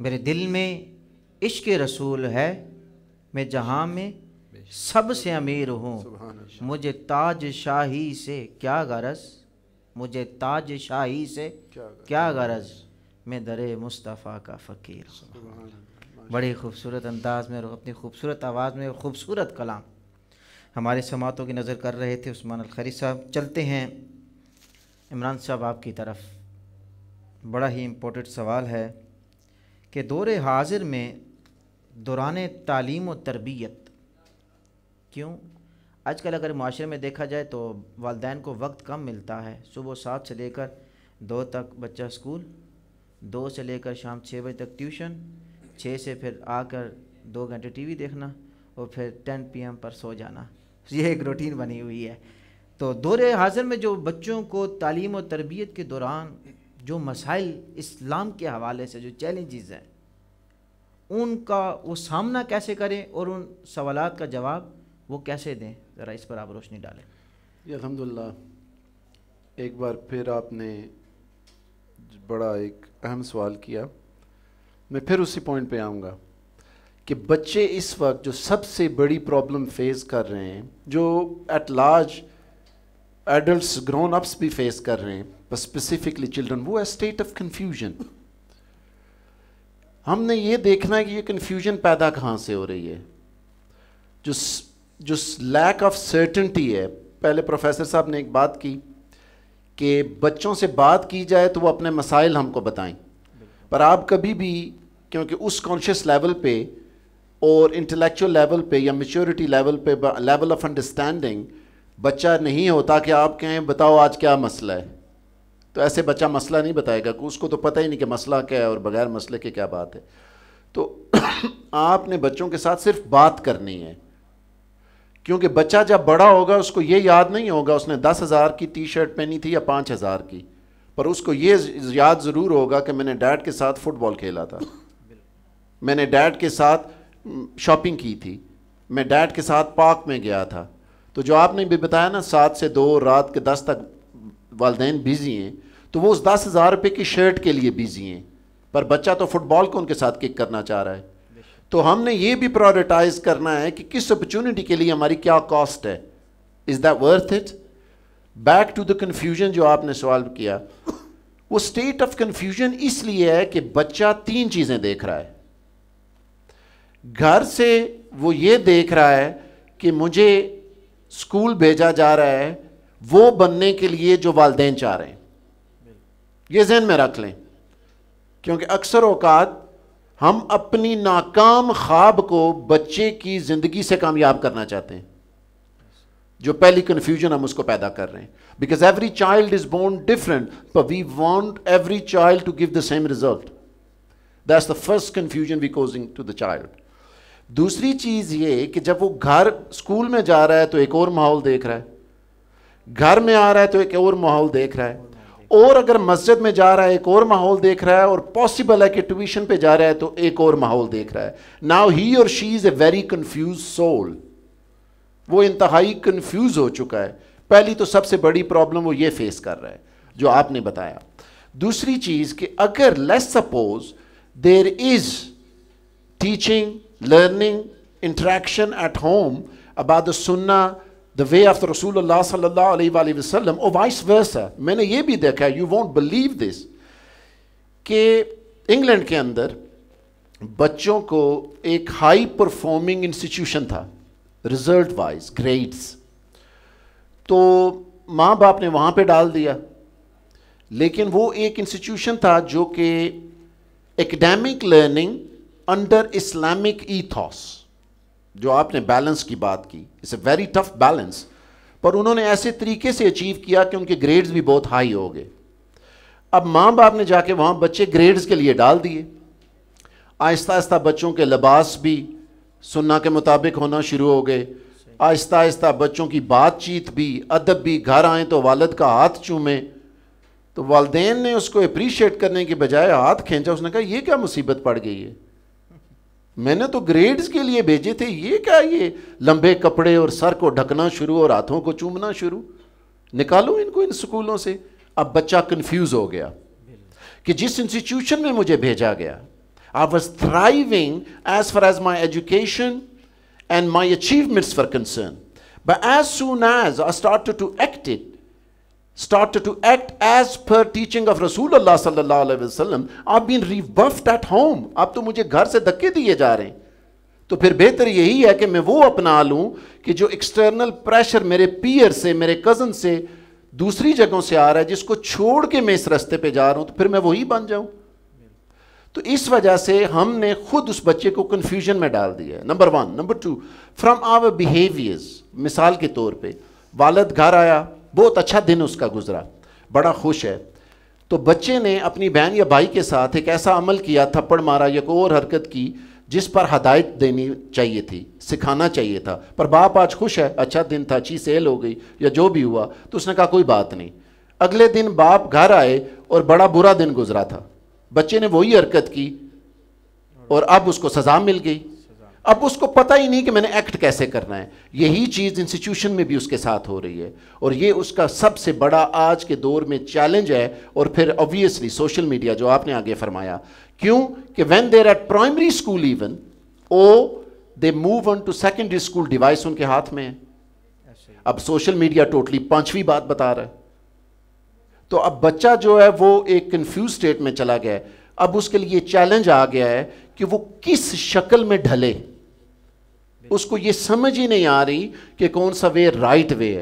میرے دل میں عشق رسول ہے، میں جہاں میں سب سے امیر ہوں، مجھے تاج شاہی سے کیا غرض، مجھے تاج شاہی سے کیا غرض، میں در مصطفیٰ کا فقیر ہوں۔ بڑے خوبصورت انداز میں اور اپنی خوبصورت آواز میں خوبصورت کلام ہمارے سماعتوں کی نظر کر رہے تھے عثمان الخیری صاحب۔ چلتے ہیں عمران صاحب آپ کی طرف۔ بڑا ہی امپورٹنٹ سوال ہے کہ دور حاضر میں دوران تعلیم و تربیت کیوں آج کل اگر معاشرے میں دیکھا جائے تو والدین کو وقت کم ملتا ہے، صبح 7 سے لے کر 2 تک بچہ اسکول، 2 سے لے کر شام 6 بجے تک ٹیوشن، 6 سے پھر آ کر 2 گھنٹے ٹی وی دیکھنا اور پھر 10 PM پر سو جانا، یہ ایک روٹین بنی ہوئی ہے۔ تو دور حاضر میں جو بچوں کو تعلیم و تربیت کے دوران جو مسائل اسلام کے حوالے سے جو چیلنجز ہیں ان کا وہ سامنا کیسے کریں اور ان سوالات کا جواب وہ کیسے دیں، ذرا اس پر آپ روشنی ڈالیں۔ جی الحمدللہ، ایک بار پھر آپ نے بڑا ایک اہم سوال کیا۔ میں پھر اسی پوائنٹ پہ آؤں گا کہ بچے اس وقت جو سب سے بڑی پرابلم فیس کر رہے ہیں، جو at large adults grown ups بھی فیس کر رہے ہیں، بس اسپیسیفکلی چلڈرن، وہ ہے اسٹیٹ آف کنفیوژن۔ ہم نے یہ دیکھنا ہے کہ یہ کنفیوژن پیدا کہاں سے ہو رہی ہے، جو لیک آف سرٹنٹی ہے۔ پہلے پروفیسر صاحب نے ایک بات کی کہ بچوں سے بات کی جائے تو وہ اپنے مسائل ہم کو بتائیں، پر آپ کبھی بھی، کیونکہ اس کانشیس لیول پہ اور انٹلیکچوئل لیول پہ یا میچورٹی لیول پہ، لیول آف انڈرسٹینڈنگ بچہ نہیں ہوتا کہ آپ کہیں بتاؤ آج کیا مسئلہ ہے، تو ایسے بچہ مسئلہ نہیں بتائے گا، اس کو تو پتہ ہی نہیں کہ مسئلہ کیا ہے اور بغیر مسئلے کے کیا بات ہے۔ تو آپ نے بچوں کے ساتھ صرف بات کرنی ہے، کیونکہ بچہ جب بڑا ہوگا اس کو یہ یاد نہیں ہوگا اس نے 10,000 کی ٹی شرٹ پہنی تھی یا 5,000 کی، پر اس کو یہ یاد ضرور ہوگا کہ میں نے ڈیڈ کے ساتھ فٹ بال کھیلا تھا، میں نے ڈیڈ کے ساتھ شاپنگ کی تھی، میں ڈیڈ کے ساتھ پارک میں گیا تھا۔ تو جو آپ نے بھی بتایا نا 7 سے 2 رات کے 10 تک والدین بیزی ہیں، تو وہ اس 10,000 روپے کی شرٹ کے لیے بیزی ہیں، پر بچہ تو فٹ بال کو ان کے ساتھ کک کرنا چاہ رہا ہے۔ تو ہم نے یہ بھی پرائورٹائز کرنا ہے کہ کس اپرچونٹی کے لیے ہماری کیا کاسٹ ہے، is that worth it. Back to the confusion جو آپ نے سوال کیا، وہ اسٹیٹ آف کنفیوژن اس لیے ہے کہ بچہ 3 چیزیں دیکھ رہا ہے۔ گھر سے وہ یہ دیکھ رہا ہے کہ مجھے اسکول بھیجا جا رہا ہے وہ بننے کے لیے جو والدین چاہ رہے ہیں، یہ ذہن میں رکھ لیں، کیونکہ اکثر اوقات ہم اپنی ناکام خواب کو بچے کی زندگی سے کامیاب کرنا چاہتے ہیں، جو پہلی کنفیوژن ہم اس کو پیدا کر رہے ہیں۔ Because every child is born different but we want every child to give the same result, that's the first confusion we causing to the child. دوسری چیز یہ کہ جب وہ گھر اسکول میں جا رہا ہے تو ایک اور ماحول دیکھ رہا ہے، گھر میں آ رہا ہے تو ایک اور ماحول دیکھ رہا ہے، اور اگر مسجد میں جا رہا ہے ایک اور ماحول دیکھ رہا ہے، اور پاسبل ہے کہ ٹیوشن پہ جا رہا ہے تو ایک اور ماحول دیکھ رہا ہے۔ ناؤ ہی اور شی از اے ویری کنفیوز سول، وہ انتہائی کنفیوز ہو چکا ہے۔ پہلی تو سب سے بڑی پرابلم وہ یہ فیس کر رہا ہے جو آپ نے بتایا۔ دوسری چیز کہ اگر let's suppose there is teaching, learning, interaction at home about the sunnah, the way of the Rasulullah sallallahu alayhi wa sallam, or vice versa. میں نے یہ بھی دیکھا, you won't believe this, کہ انگلینڈ کے اندر بچوں کو ایک ہائی پرفارمنگ انسٹیٹیوشن تھا ریزلٹ وائز گریڈز، تو ماں باپ نے وہاں پہ ڈال دیا، لیکن وہ ایک انسٹیٹیوشن تھا جو کہ academic learning under Islamic ethos, جو آپ نے بیلنس کی بات کی، it's a very tough balance, پر انہوں نے ایسے طریقے سے اچیو کیا کہ ان کے گریڈز بھی بہت ہائی ہو گئے۔ اب ماں باپ نے جا کے وہاں بچے گریڈز کے لیے ڈال دیے، آہستہ آہستہ بچوں کے لباس بھی سنہ کے مطابق ہونا شروع ہو گئے، آہستہ آہستہ بچوں کی بات چیت بھی، ادب بھی، گھر آئیں تو والد کا ہاتھ چومیں، تو والدین نے اس کو اپریشیٹ کرنے کے بجائے ہاتھ کھینچا، اس نے کہا یہ کیا مصیبت پڑ گئی ہے، میں نے تو گریڈز کے لیے بھیجے تھے، یہ کیا یہ لمبے کپڑے اور سر کو ڈھکنا شروع اور ہاتھوں کو چومنا شروع، نکالو ان کو ان سکولوں سے۔ اب بچہ کنفیوز ہو گیا کہ جس انسٹیٹیوشن میں مجھے بھیجا گیا، I was thriving as far as my education and my achievements were concerned. But as soon as I started to act as per teaching of Rasulullah sallallahu alaihi wasallam, I've been rebuffed at home. اب تو مجھے گھر سے دھکے دیے جا رہے ہیں. تو پھر بہتر یہی ہے کہ میں وہ اپنا لوں کہ جو ایکسٹرنل پریشر میرے پیئر سے, میرے کزن سے, دوسری جگہوں سے آ رہا ہے, جس کو چھوڑ کے میں اس رستے پہ جا رہا ہوں, تو پھر میں وہی بن جاؤں. تو اس وجہ سے ہم نے خود اس بچے کو کنفیوژن میں ڈال دیا ہے. Number 1. Number 2, from our behaviours. مثال کے طور پہ والد گھر آیا, بہت اچھا دن اس کا گزرا, بڑا خوش ہے, تو بچے نے اپنی بہن یا بھائی کے ساتھ ایک ایسا عمل کیا, تھپڑ مارا یا کوئی اور حرکت کی جس پر ہدایت دینی چاہیے تھی, سکھانا چاہیے تھا, پر باپ آج خوش ہے, اچھا دن تھا, اچھی سیل ہو گئی یا جو بھی ہوا, تو اس نے کہا کوئی بات نہیں. اگلے دن باپ گھر آئے اور بڑا برا دن گزرا تھا, بچے نے وہی حرکت کی اور اب اس کو سزا مل گئی. اب اس کو پتہ ہی نہیں کہ میں نے ایکٹ کیسے کرنا ہے. یہی چیز انسٹیٹیوشن میں بھی اس کے ساتھ ہو رہی ہے, اور یہ اس کا سب سے بڑا آج کے دور میں چیلنج ہے. اور پھر obviously سوشل میڈیا جو آپ نے آگے فرمایا, کیوں کہ when they're at primary school even, or they move on to secondary school, device in کے ہاتھ میں ہے. اب سوشل میڈیا ٹوٹلی پانچویں بات بتا رہا ہے. تو اب بچہ جو ہے وہ ایک کنفیوز سٹیٹ میں چلا گیا ہے. اب اس کے لیے چیلنج آ گیا ہے کہ وہ کس شکل میں ڈھلے. اس کو یہ سمجھ ہی نہیں آ رہی کہ کون سا وے رائٹ وے ہے.